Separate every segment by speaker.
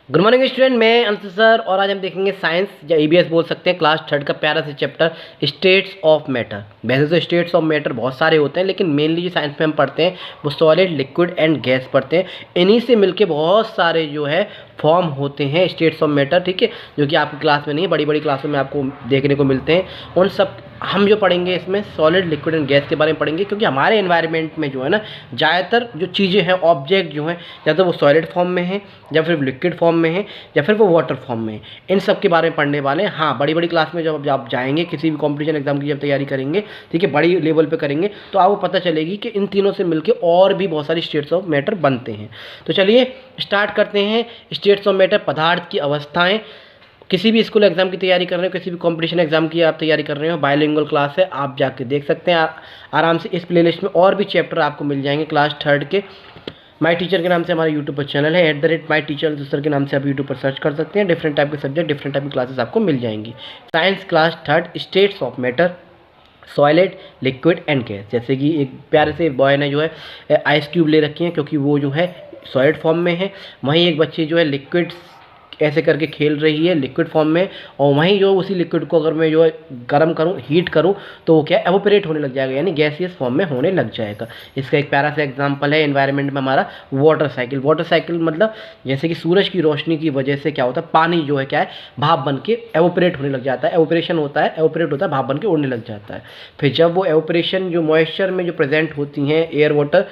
Speaker 1: Good morning student, मैं अंश sir और आज हम देखेंगे साइंस या ईबीएस बोल सकते हैं क्लास थर्ड का प्यारा सा चैप्टर स्टेट्स ऑफ मैटर। वैसे तो स्टेट्स ऑफ मैटर बहुत सारे होते हैं, लेकिन मेनली जो साइंस में हम पढ़ते हैं वो सॉलिड, लिक्विड एंड गैस पढ़ते हैं। इन्हीं से मिलके बहुत सारे जो है फॉर्म होते हैं स्टेट्स ऑफ मैटर, ठीक है, जो कि आपकी क्लास में नहीं, बड़ी बड़ी क्लासों में आपको देखने को मिलते हैं। उन सब हम जो पढ़ेंगे इसमें सॉलिड, लिक्विड एंड गैस के बारे में पढ़ेंगे, क्योंकि हमारे एनवायरनमेंट में जो है ना ज़्यादातर जो चीज़ें हैं, ऑब्जेक्ट जो हैं, या तो वो सॉलिड फॉर्म में हैं या फिर लिक्विड फॉर्म में हैं या फिर वो वाटर फॉर्म में है। इन सब के बारे में पढ़ने वाले हैं। हाँ, बड़ी बड़ी क्लास में जब आप जाएंगे, किसी भी कॉम्पिटिशन एग्जाम की जब तैयारी करेंगे, ठीक है, बड़ी लेवल पे करेंगे, तो आपको पता चलेगी कि इन तीनों से मिलके और भी बहुत सारी स्टेट्स ऑफ मैटर बनते हैं। तो चलिए स्टार्ट करते हैं। स्टेट्स ऑफ मैटर, पदार्थ की अवस्थाएं। किसी भी स्कूल एग्जाम की तैयारी कर रहे हो, किसी भी कंपटीशन एग्जाम की आप तैयारी कर रहे हो, बायलिंगुअल क्लास है, आप जाके देख सकते हैं आराम से। इस प्लेलिस्ट में और भी चैप्टर आपको मिल जाएंगे क्लास थर्ड के। माई टीचर के नाम से हमारा यूट्यूब पर चैनल है, @myteacher सर के नाम से आप यूट्यूब पर सर्च कर सकते हैं। डिफरेंट टाइप के सब्जेक्ट, डिफरेंट टाइप की क्लासेस आपको मिल जाएंगी। Science class third, states of matter, solid, liquid and gas. जैसे कि एक प्यारे से बॉय ने जो है आइस क्यूब ले रखी है, क्योंकि वो जो है सॉलिड फॉर्म में है। वहीं एक बच्ची जो है लिक्विड ऐसे करके खेल रही है लिक्विड फॉर्म में, और वहीं जो उसी लिक्विड को अगर मैं जो है गर्म करूं, हीट करूं, तो वो क्या एवोपरेट होने लग जाएगा, यानी गैसियस फॉर्म में होने लग जाएगा। इसका एक प्यारा सा एग्जांपल है एनवायरनमेंट में हमारा वाटर साइकिल। वाटर साइकिल मतलब जैसे कि सूरज की रोशनी की वजह से क्या होता है, पानी जो है क्या है, भाप बन के एवोपरेट होने लग जाता है। एवोपरेशन होता है, एवोपरेट होता है, भाप बन के उड़ने लग जाता है। फिर जब वो एवोपरेशन जो मॉइस्चर में जो प्रेजेंट होती हैं, एयर वाटर,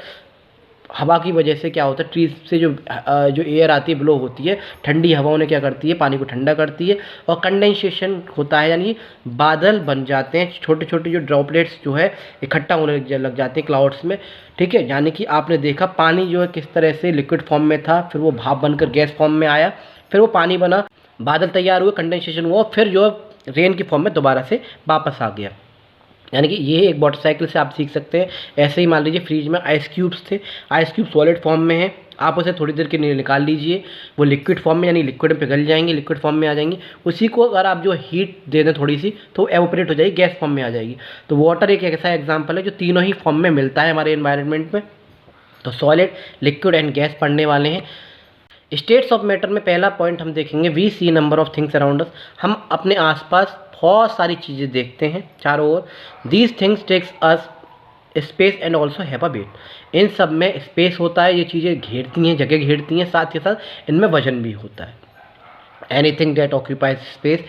Speaker 1: हवा की वजह से क्या होता है, ट्रीज से जो एयर आती है, ब्लो होती है, ठंडी हवाओं ने क्या करती है, पानी को ठंडा करती है, और कंडेंसेशन होता है, यानी बादल बन जाते हैं। छोटे छोटे जो ड्रॉपलेट्स जो है इकट्ठा होने लग जाते हैं क्लाउड्स में, ठीक है। यानी कि आपने देखा पानी जो है किस तरह से लिक्विड फॉर्म में था, फिर वो भाप बनकर गैस फॉर्म में आया, फिर वो पानी बना, बादल तैयार हुए, कंडेंसेशन हुआ, फिर जो रेन की फॉर्म में दोबारा से वापस आ गया। यानी कि ये एक वाटर साइकिल से आप सीख सकते हैं। ऐसे ही मान लीजिए फ्रिज में आइस क्यूब्स थे, आइस क्यूब सॉलिड फॉर्म में है, आप उसे थोड़ी देर के लिए निकाल लीजिए, वो लिक्विड फॉर्म में यानी लिक्विड में पिघल जाएंगे, लिक्विड फॉर्म में आ जाएंगी। उसी को अगर आप जो हीट दे दें थोड़ी सी, तो एवोपरेट हो जाएगी, गैस फॉर्म में आ जाएगी। तो वाटर एक ऐसा एग्जाम्पल है जो तीनों ही फॉर्म में मिलता है हमारे एनवायरनमेंट में। तो सॉलिड, लिक्विड एंड गैस पढ़ने वाले हैं। स्टेट्स ऑफ मैटर में पहला पॉइंट हम देखेंगे, we see number of things around us. हम अपने आसपास बहुत सारी चीज़ें देखते हैं चारों ओर। These things takes us space and also have a weight. इन सब में स्पेस होता है, ये चीज़ें घेरती हैं, जगह घेरती हैं, साथ ही साथ इनमें वजन भी होता है। एनीथिंग दैट ऑक्यूपाइज स्पेस,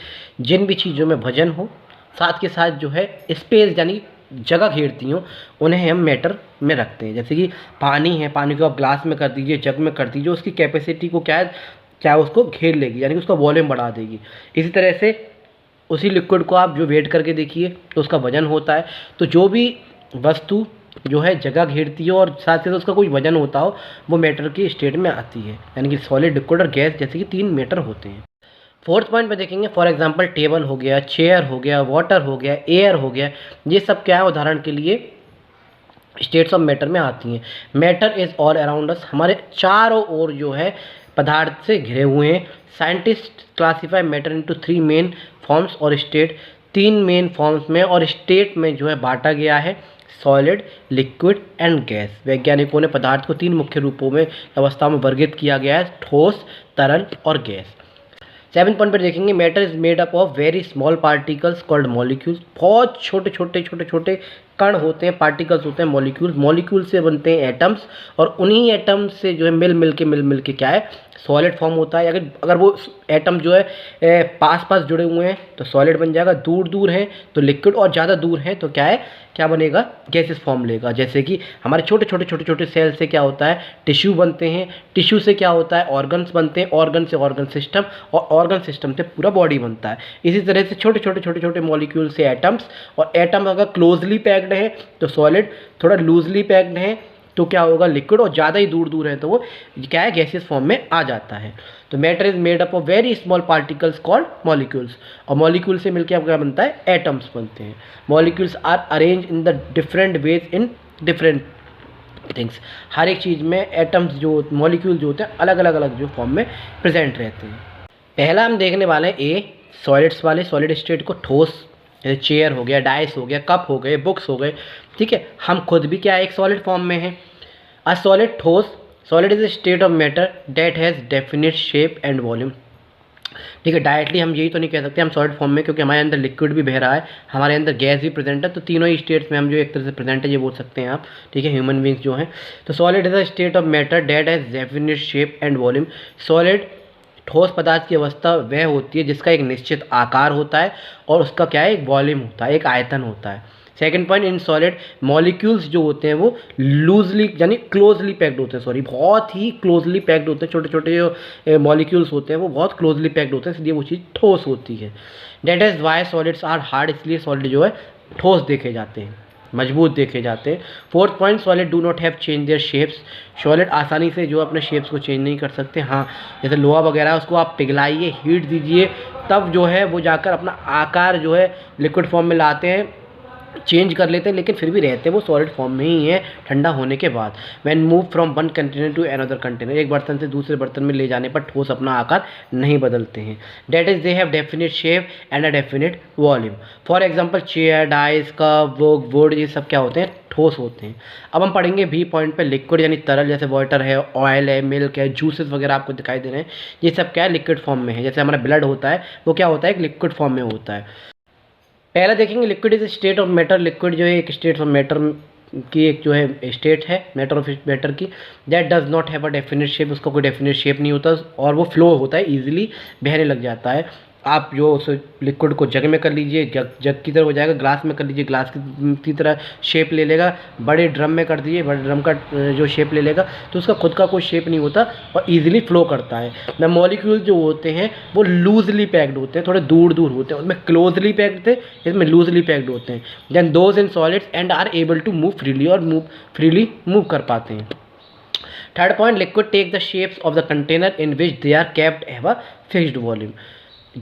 Speaker 1: जिन भी चीज़ों में वजन हो, साथ के साथ जो है स्पेस यानी जगह घेरती हूँ, उन्हें हम मैटर में रखते हैं। जैसे कि पानी है, पानी को आप ग्लास में कर दीजिए, जग में कर दीजिए, उसकी कैपेसिटी को क्या है, क्या उसको घेर लेगी, यानी कि उसका वॉल्यूम बढ़ा देगी। इसी तरह से उसी लिक्विड को आप जो वेट करके देखिए तो उसका वजन होता है। तो जो भी वस्तु जो है जगह घेरती है और साथ ही साथ उसका कोई वजन होता हो, वो मैटर की स्टेट में आती है। यानी कि सॉलिड, लिक्विड और गैस जैसे कि 3 मैटर होते हैं। फोर्थ पॉइंट पे देखेंगे, फॉर एग्जांपल टेबल हो गया, चेयर हो गया, वाटर हो गया, एयर हो गया, ये सब क्या है, उदाहरण के लिए स्टेट्स ऑफ मैटर में आती हैं। Matter is all around us, हमारे चारों ओर जो है पदार्थ से घिरे हुए हैं। Scientist classify matter into 3 main forms और स्टेट, 3 मेन फॉर्म्स में और स्टेट में जो है बांटा गया है, सॉलिड, लिक्विड एंड गैस। वैज्ञानिकों ने पदार्थ को 3 मुख्य रूपों में, अवस्थाओं में वर्गीकृत किया गया है, ठोस, तरल और गैस। 7 पॉइंट पर देखेंगे, matter is made up of very small particles called molecules. बहुत छोटे छोटे कण होते हैं, पार्टिकल्स होते हैं, मॉलिक्यूल्स। मॉलिक्यूल से बनते हैं एटम्स, और उन्हीं एटम्स से जो है मिल मिल के क्या है, सॉलिड फॉर्म होता है। अगर वो एटम जो है पास पास जुड़े हुए हैं तो सॉलिड बन जाएगा, दूर दूर हैं तो लिक्विड, और ज़्यादा दूर हैं तो क्या है, क्या बनेगा, गैसेस फॉर्म लेगा। जैसे कि हमारे छोटे छोटे सेल से क्या होता है, टिश्यू बनते हैं, टिश्यू से क्या होता है, ऑर्गन्स बनते हैं, ऑर्गन से ऑर्गन सिस्टम, और ऑर्गन सिस्टम से पूरा बॉडी बनता है। इसी तरह से छोटे छोटे मॉलिक्यूल से एटम्स, और एटम अगर क्लोजली पैक्ड है तो सॉलिड, थोड़ा लूजली पैक्ड है तो क्या होगा, लिक्विड, और ज़्यादा ही दूर दूर है तो वो क्या है, गैसियस फॉर्म में आ जाता है। तो matter is made up of very small particles called molecules, और मॉलिक्यूल से मिलकर आपका क्या बनता है, एटम्स बनते हैं। Molecules are arrange in the different ways in different things. हर एक चीज़ में एटम्स जो, मॉलिक्यूल जो होते हैं, अलग अलग जो फॉर्म में प्रेजेंट रहते हैं। पहला हम देखने वाले हैं ए, सॉलिड्स वाले, सॉलिड स्टेट को, ठोस, जैसे चेयर हो गया, डाइस हो गया, कप हो गए, बुक्स हो गए, ठीक है। हम खुद भी क्या है, एक सॉलिड फॉर्म में है। अ सॉलिड, ठोस, solid is a state of matter that has definite shape and volume. ठीक है, डायरेक्टली हम यही तो नहीं कह सकते हम सॉलिड फॉर्म में, क्योंकि हमारे अंदर लिक्विड भी बह रहा है, हमारे अंदर गैस भी प्रेजेंट है, तो तीनों ही स्टेट्स में हम जो एक तरह से प्रेजेंट है ये बोल सकते हैं आप। ठीक है, ह्यूमन बींग्स जो हैं। तो solid is a state of matter that has definite shape and volume. Solid ठोस पदार्थ की अवस्था वह होती है जिसका एक निश्चित आकार होता है और उसका क्या है, एक वॉल्यूम होता है, एक आयतन होता है। Second point, in solid molecules जो होते हैं वो लूजली यानी क्लोजली पैक्ड होते हैं, बहुत ही क्लोजली पैक्ड होते हैं। छोटे छोटे जो मॉलिक्यूल्स होते हैं वो बहुत क्लोजली पैक्ड होते हैं, इसलिए वो चीज़ ठोस होती है। That is why solids are hard, इसलिए सॉलिड जो है ठोस देखे जाते हैं, मजबूत देखे जाते हैं। Fourth point, solid do not have change their shapes. Solid आसानी से जो अपने शेप्स को चेंज नहीं कर सकते। हाँ, जैसे लोहा वगैरह उसको आप पिघलाइए, हीट दीजिए, तब जो है वो जाकर अपना आकार जो है लिक्विड फॉर्म में लाते हैं, चेंज कर लेते हैं, लेकिन फिर भी रहते हैं वो सॉलिड फॉर्म में ही है ठंडा होने के बाद। When move from one container to another container, एक बर्तन से दूसरे बर्तन में ले जाने पर ठोस अपना आकार नहीं बदलते हैं। That is they have definite shape and a definite volume. For example chair, dice, cup, wood, ये सब क्या होते हैं, ठोस होते हैं। अब हम पढ़ेंगे बी पॉइंट पे, लिक्विड यानी तरल, जैसे वाटर है, ऑयल है, मिल्क है, जूसेस वगैरह आपको दिखाई दे रहे हैं, ये सब क्या है, लिक्विड फॉर्म में है। जैसे हमारा ब्लड होता है वो क्या होता है, एक लिक्विड फॉर्म में होता है। पहला देखेंगे liquid is state of matter. Liquid जो है एक स्टेट ऑफ मैटर की एक जो है स्टेट है, मैटर ऑफ मैटर की। That does not have a definite shape, उसका कोई डेफिनेट शेप नहीं होता और वो फ्लो होता है, ईजिली बहने लग जाता है। आप जो उस लिक्विड को जग में कर लीजिए, जग की तरह हो जाएगा, ग्लास में कर लीजिए, ग्लास की तरह शेप ले लेगा। बड़े ड्रम में कर दीजिए, बड़े ड्रम का जो शेप ले लेगा, तो उसका खुद का कोई शेप नहीं होता और ईजिली फ्लो करता है। ना मॉलिक्यूल जो होते हैं वो लूजली पैक्ड होते हैं, थोड़े दूर दूर होते हैं, उसमें क्लोजली पैक्ड थे, इसमें लूजली पैक्ड होते हैं। Then those in solids and are able to move freely, और फ्रीली मूव कर पाते हैं। Third point, liquid take the shapes of the container in which they are kept have a fixed volume.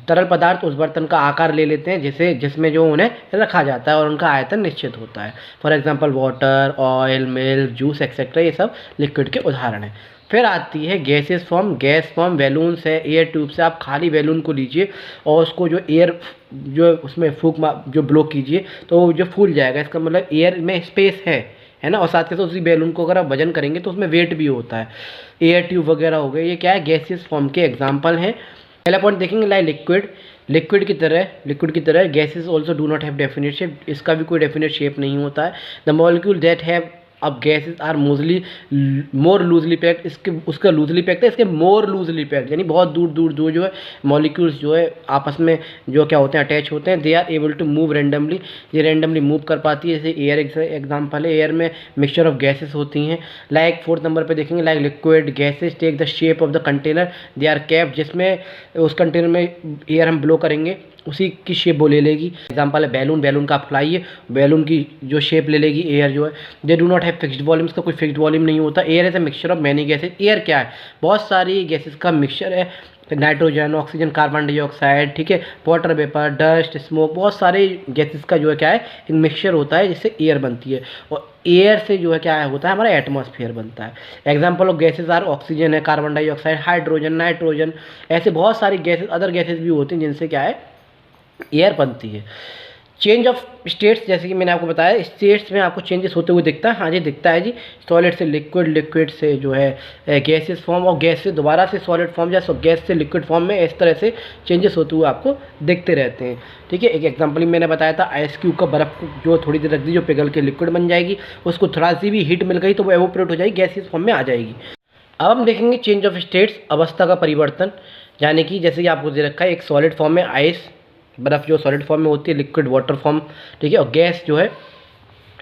Speaker 1: तरल पदार्थ उस बर्तन का आकार ले लेते हैं जिसमें जो उन्हें रखा जाता है और उनका आयतन निश्चित होता है। For example water, oil, milk, juice etcetera, ये सब लिक्विड के उदाहरण हैं। फिर आती है gases form. Gas form balloons है, एयर ट्यूब से आप खाली बैलून को लीजिए और उसको जो एयर जो उसमें फूंक जो ब्लो कीजिए तो जो फूल जाएगा, इसका मतलब एयर में स्पेस है ना। और साथ के साथ उसी बैलून को अगर आप वजन करेंगे तो उसमें वेट भी होता है। एयर ट्यूब वगैरह हो गए, ये क्या है, गैसेस फॉर्म के एग्जाम्पल हैं। पहला पॉइंट देखेंगे लाइक लिक्विड की तरह gases also do not have definite shape, इसका भी कोई डेफिनेट शेप नहीं होता है। द मॉलिक्यूल दैट हैव, अब gases are more loosely packed, उसका लूजली पैक्ड है, इसके मोर लूजली पैक्ड, यानी बहुत दूर दूर दूर जो है मॉलिक्यूल्स जो है आपस में जो क्या होते हैं, अटैच होते हैं। They are able to move randomly, ये रेंडमली मूव कर पाती है। जैसे एयर एग्जाम्पल है, एयर में मिक्सचर ऑफ गैसेस होती हैं। लाइक फोर्थ नंबर पे देखेंगे, like liquid gases take the shape of the container they are kept, जिसमें उस कंटेनर में एयर हम ब्लो करेंगे उसी की शेप वो ले लेगी। एग्जाम्पल है बैलून का आप फुलाइए, बैलून की जो शेप ले लेगी एयर जो है। They do not have fixed volume, इसका कोई फिक्स्ड वॉल्यूम नहीं होता। Air is a mixture of many gases. Air क्या है, बहुत सारी गैसेज का मिक्सचर है, नाइट्रोजन, ऑक्सीजन, कार्बन डाइऑक्साइड, ठीक है, वाटर वेपर, डस्ट, स्मोक, बहुत सारे गैसेज का जो है क्या है, एक मिक्सचर होता है जिससे एयर बनती है। और एयर से जो है क्या होता है, हमारा एटमॉस्फेयर बनता है। Example of gases are oxygen है, कार्बन डाइऑक्साइड, हाइड्रोजन, नाइट्रोजन, ऐसे बहुत सारी गैसेज, अदर गैसेज भी होती हैं जिनसे क्या है, एयर बनती है। चेंज ऑफ स्टेट्स, जैसे कि मैंने आपको बताया, स्टेट्स में आपको चेंजेस होते हुए दिखता है। हाँ जी, दिखता है जी। सॉलिड से लिक्विड, लिक्विड से जो है गैसेस फॉर्म, और गैस से दोबारा से सॉलिड फॉर्म, या गैस से लिक्विड फॉर्म में इस तरह से चेंजेस होते हुए आपको दिखते रहते हैं। ठीक है, एक एग्जांपल मैंने बताया था, आइस क्यूब का बर्फ़ जो थोड़ी देर रख दी, जो पिघल के लिक्विड बन जाएगी, उसको थोड़ा सी भी हीट मिल गई तो वो एवोपरेट हो जाएगी, गैसियस फॉर्म में आ जाएगी। अब हम देखेंगे चेंज ऑफ स्टेट्स, अवस्था का परिवर्तन, यानी कि जैसे कि आपको दे रखा है, एक सॉलिड फॉर्म में आइस, बर्फ़ जो सॉलिड फॉर्म में होती है, लिक्विड वाटर फॉर्म, ठीक है, और गैस जो है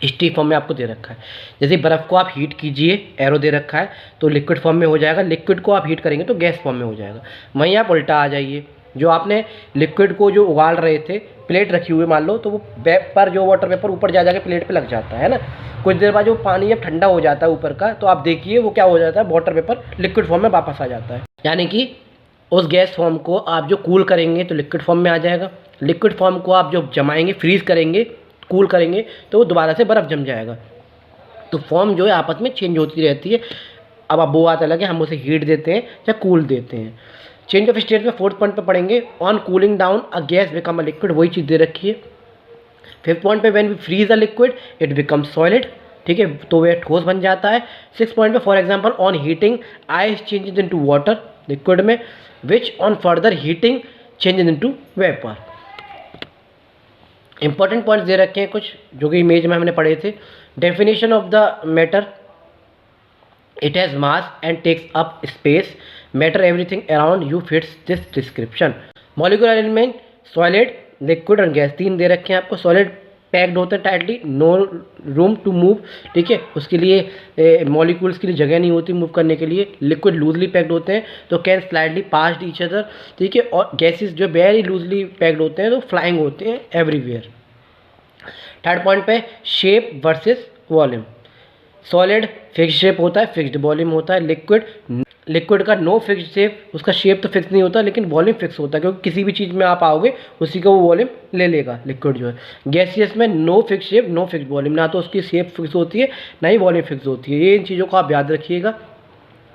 Speaker 1: स्टीम फॉर्म में आपको दे रखा है। जैसे बर्फ़ को आप हीट कीजिए, एरो दे रखा है, तो लिक्विड फॉर्म में हो जाएगा। लिक्विड को आप हीट करेंगे तो गैस फॉर्म में हो जाएगा। वहीं आप उल्टा आ जाइए, जो आपने लिक्विड को जो उबाल रहे थे, प्लेट रखी हुई मान लो, तो वो वेपर जो वाटर वेपर ऊपर जा जाके प्लेट पे लग जाता है ना। कुछ देर बाद जो पानी जब ठंडा हो जाता है ऊपर का, तो आप देखिए वो क्या हो जाता है, वाटर वेपर लिक्विड फॉर्म में वापस आ जाता है। यानी कि उस गैस फॉर्म को आप जो कूल करेंगे तो लिक्विड फॉर्म में आ जाएगा। लिक्विड फॉर्म को आप जो जमाएंगे, फ्रीज़ करेंगे, कूल करेंगे, तो वो दोबारा से बर्फ़ जम जाएगा। तो फॉर्म जो है आपस में चेंज होती रहती है। अब वो बात अलग है, हम उसे हीट देते हैं या कूल देते हैं। चेंज ऑफ स्टेट में फोर्थ पॉइंट पे पढ़ेंगे, on cooling down a gas become a liquid, वही चीज़ दे रखी है। फिफ्थ पॉइंट पे when V fridge a liquid it become solid, ठीक है, तो वह ठोस बन जाता है। 6 पॉइंट पे for example on heating ice changes into water liquid में, which on further heating changes into vapour. Important points दे रखे हैं कुछ जो कि इमेज में हमने पढ़े थे। Definition of the matter, it has mass and takes up space, matter everything around you fits this description। molecular element solid liquid और गैस तीन दे रखे हैं आपको। सॉलिड पैक्ड होते हैं tightly, no room to move, ठीक है, उसके लिए मॉलिक्यूल्स के लिए जगह नहीं होती मूव करने के लिए। लिक्विड लूजली पैक्ड होते हैं तो can slightly pass each other, ठीक है, और गैसेस जो वेरी लूजली पैक्ड होते हैं तो फ्लाइंग होते हैं एवरीवेयर। थर्ड पॉइंट पे shape versus volume, solid fix shape होता है, फिक्स्ड वॉल्यूम होता है। लिक्विड का नो फिक्स्ड शेप, उसका शेप तो फिक्स नहीं होता लेकिन वॉल्यूम फिक्स होता है, क्योंकि किसी भी चीज़ में आप आओगे उसी का वो वॉल्यूम ले लेगा लिक्विड जो है। गैसियस में no fix shape no fix volume, ना तो उसकी शेप फिक्स होती है ना ही वॉल्यूम फिक्स होती है। ये इन चीज़ों को आप याद रखिएगा।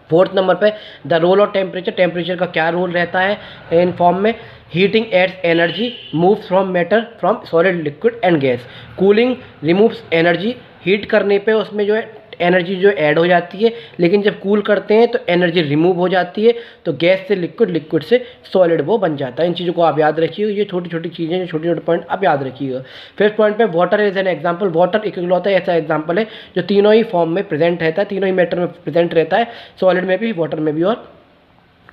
Speaker 1: फोर्थ नंबर पे the role of temperature, temperature का क्या रोल रहता है इन फॉर्म में। Heating adds energy, moves from matter from solid liquid and gas. Cooling removes energy, heat करने पे उसमें जो है एनर्जी जो ऐड हो जाती है, लेकिन जब कूल करते हैं तो एनर्जी रिमूव हो जाती है, तो गैस से लिक्विड, लिक्विड से सॉलिड वो बन जाता है। इन चीज़ों को आप याद रखिएगा, ये छोटी छोटी चीज़ें, जो छोटे छोटे पॉइंट आप याद रखिएगा। फिफ्थ पॉइंट पे water is an example, water एक इकलौता ऐसा एग्जांपल है जो तीनों ही फॉर्म में प्रेजेंट रहता है, तीनों ही मैटर में प्रेजेंट रहता है, सॉलिड में भी, वाटर में भी और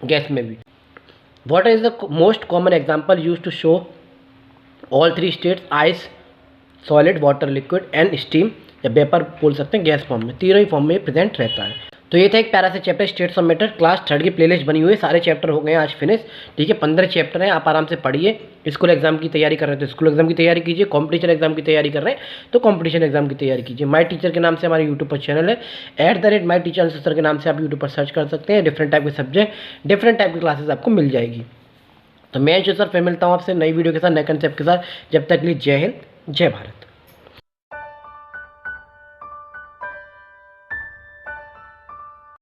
Speaker 1: गैस में भी। Water is the most common example use to show all three states, ice, solid, water, liquid and steam या वेपर बोल सकते हैं गैस फॉर्म में, तीनों ही फॉर्म में प्रेजेंट रहता है। तो ये था एक प्यारा सा chapter states of matter. Class third की प्लेलिस्ट बनी हुई है, सारे चैप्टर हो गए हैं आज फिनिश, ठीक है। 15 चैप्टर हैं, आप आराम से पढ़िए। स्कूल एग्जाम की तैयारी कर रहे हैं तो स्कूल एग्जाम की तैयारी कीजिए, कॉम्पिटिशन एग्जाम की तैयारी कर रहे हैं तो कॉम्पिटिशन एग्जाम की तैयारी कीजिए। माई टीचर के नाम से हमारे यूट्यूब पर चैनल है, @माई टीचर सर के नाम से आप यूट्यूब पर सर्च कर सकते हैं। डिफरेंट टाइप के सब्जेक्ट, डिफरेंट टाइप की क्लासेस आपको मिल जाएगी। तो मैं सर फिर मिलता हूँ आपसे नई वीडियो के साथ, नए कंसेप्ट के साथ। जब तक के लिए जय हिंद, जय भारत।